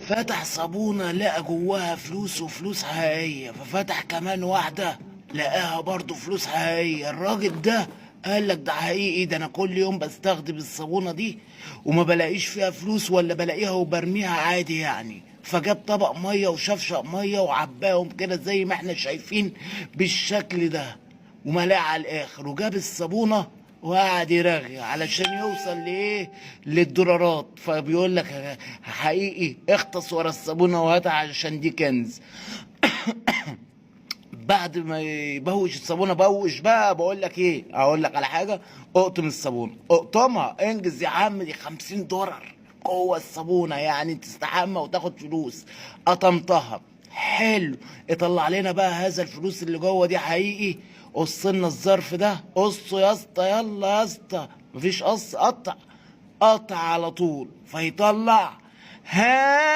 فتح صابونة لقى جواها فلوس وفلوس حقيقية، ففتح كمان واحدة لقاها برضو فلوس حقيقية. الراجل ده قال لك ده حقيقي، ده انا كل يوم بستخدم الصابونة دي وما بلاقيش فيها فلوس، ولا بلاقيها وبرميها عادي يعني. فجاب طبق مية وشفشق مية وعباهم كده زي ما احنا شايفين بالشكل ده، وملاه على الاخر، وجاب الصابونة وقعد يرغي علشان يوصل لايه، للدولارات. فبيقول لك حقيقي اغطس ورا الصابونه وهاتها علشان دي كنز. بعد ما يبوش الصابونه، بوش بقى، بقول لك ايه، اقول لك على حاجه، اقطم الصابونه، اقطمها انجز يا عم، دي $50 جوه الصابونه، يعني تستحمى وتاخد فلوس. قطمتها حلو، اطلع لنا بقى هذا الفلوس اللي جوه دي حقيقي. قص لنا الظرف ده، قصه يا اسطى، يلا يا اسطى، مفيش قص، قطع، قطع على طول، فيطلع ها